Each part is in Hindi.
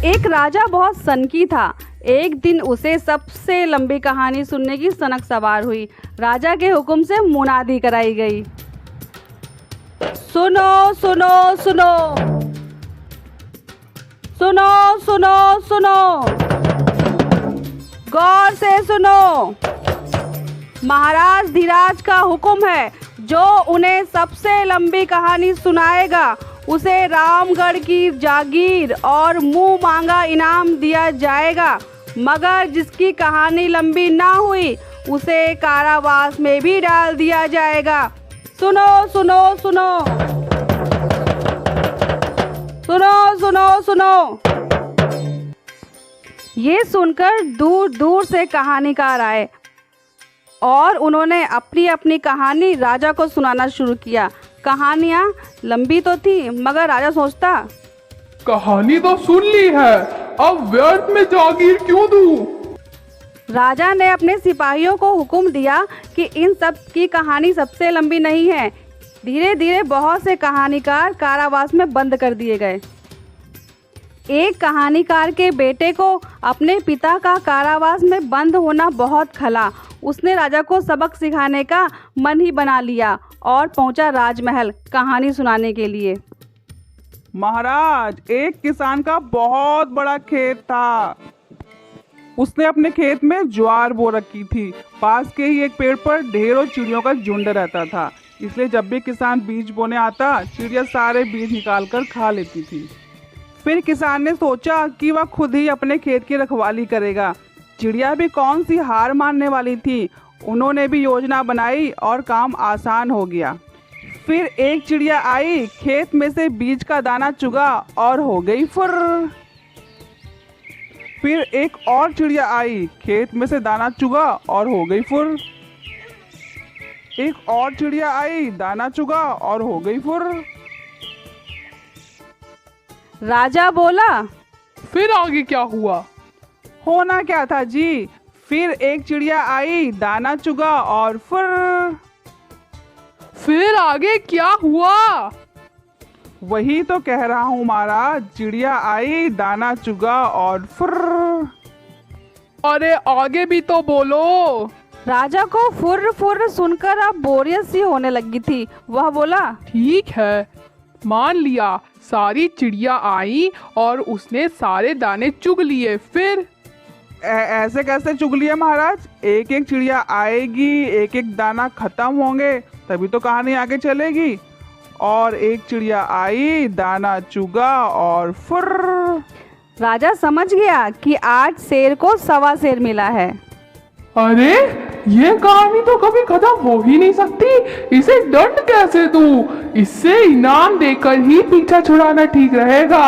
एक राजा बहुत सनकी था। एक दिन उसे सबसे लंबी कहानी सुनने की सनक सवार हुई। राजा के हुक्म से मुनादी कराई गई। सुनो सुनो सुनो, सुनो सुनो सुनो, गौर से सुनो। महाराज धीराज का हुक्म है, जो उन्हें सबसे लंबी कहानी सुनाएगा उसे रामगढ़ की जागीर और मुंह मांगा इनाम दिया जाएगा, मगर जिसकी कहानी लंबी ना हुई उसे कारावास में भी डाल दिया जाएगा। सुनो सुनो सुनो, सुनो सुनो सुनो। ये सुनकर दूर दूर से कहानीकार आए और उन्होंने अपनी अपनी कहानी राजा को सुनाना शुरू किया। कहानियाँ लंबी तो थी, मगर राजा सोचता, कहानी तो सुन ली है, अब व्यर्थ में जागीर क्यों दूं? राजा ने अपने सिपाहियों को हुक्म दिया कि इन सब की कहानी सबसे लंबी नहीं है। धीरे धीरे बहुत से कहानीकार कारावास में बंद कर दिए गए। एक कहानीकार के बेटे को अपने पिता का कारावास में बंद होना बहुत खला। उसने राजा को सबक सिखाने का मन ही बना लिया और पहुंचा राजमहल कहानी सुनाने के लिए। महाराज, एक किसान का बहुत बड़ा खेत था। उसने अपने खेत में ज्वार बो रखी थी। पास के ही एक पेड़ पर ढेरों चिड़ियों का झुंड रहता था, इसलिए जब भी किसान बीज बोने आता, चिड़िया सारे बीज निकाल कर खा लेती थी। फिर किसान ने सोचा कि वह खुद ही अपने खेत की रखवाली करेगा। चिड़िया भी कौन सी हार मानने वाली थी। उन्होंने भी योजना बनाई और काम आसान हो गया। फिर एक चिड़िया आई, खेत में से बीज का दाना चुगा और हो गई फुर। फिर एक और चिड़िया आई, खेत में से दाना चुगा और हो गई फुर। एक और चिड़िया आई, दाना चुगा और हो गई फुर। राजा बोला, फिर आगे क्या हुआ? होना क्या था जी? फिर एक चिड़िया आई, दाना चुगा और फुर। फिर आगे क्या हुआ? वही तो कह रहा हूँ महाराज, चिड़िया आई, दाना चुगा और फुर। अरे आगे भी तो बोलो। राजा को फुर्र फुर्र सुनकर अब बोरियत सी होने लगी थी। वह बोला, ठीक है, मान लिया। सारी चिड़िया आई और उसने सारे दाने चुग लिए। फिर ऐसे कैसे चुग लिए महाराज? एक एक चिड़िया आएगी, एक एक दाना खत्म होंगे, तभी तो कहानी आगे चलेगी। और एक चिड़िया आई, दाना चुगा और फुर। राजा समझ गया कि आज शेर को सवा शेर मिला है। अरे ये कहानी तो कभी खत्म हो ही नहीं सकती। इसे दंड कैसे दूं? इससे इनाम देकर ही पीछा छुड़ाना ठीक रहेगा।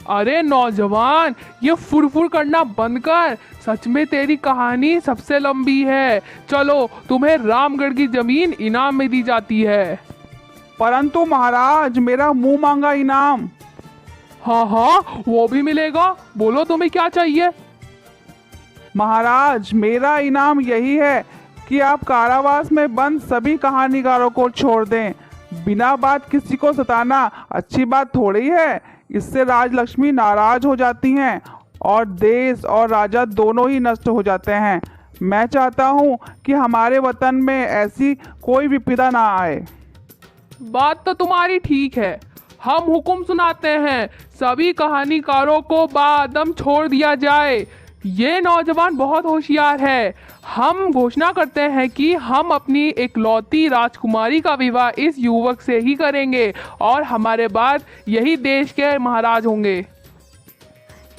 अरे नौजवान, ये फुरफुर करना बंद कर। सच में तेरी कहानी सबसे लंबी है। चलो, तुम्हें रामगढ़ की जमीन इनाम में दी जाती है। परंतु महाराज, मेरा मुंह मांगा इनाम। हाँ हाँ, वो भी मिलेगा। बोलो तुम्हें क्या चाहिए? महाराज, मेरा इनाम यही है कि आप कारावास में बंद सभी कहानीकारों को छोड़ दें। बिना बात किसी को सताना अच्छी बात थोड़ी है। इससे राजलक्ष्मी नाराज हो जाती हैं और देश और राजा दोनों ही नष्ट हो जाते हैं। मैं चाहता हूँ कि हमारे वतन में ऐसी कोई विपदा ना आए। बात तो तुम्हारी ठीक है। हम हुक्म सुनाते हैं, सभी कहानीकारों को बादम छोड़ दिया जाए। ये नौजवान बहुत होशियार है। हम घोषणा करते हैं कि हम अपनी इकलौती राजकुमारी का विवाह इस युवक से ही करेंगे और हमारे बाद यही देश के महाराज होंगे।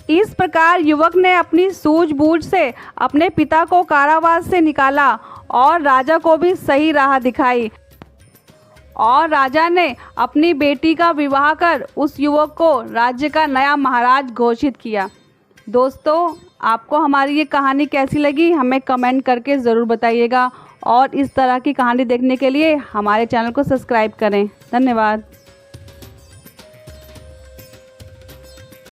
इस प्रकार युवक ने अपनी सूझबूझ से अपने पिता को कारावास से निकाला और राजा को भी सही राह दिखाई। और राजा ने अपनी बेटी का विवाह कर उस युवक को राज्य का नया महाराज घोषित किया। दोस्तों, आपको हमारी ये कहानी कैसी लगी हमें कमेंट करके ज़रूर बताइएगा और इस तरह की कहानी देखने के लिए हमारे चैनल को सब्सक्राइब करें। धन्यवाद।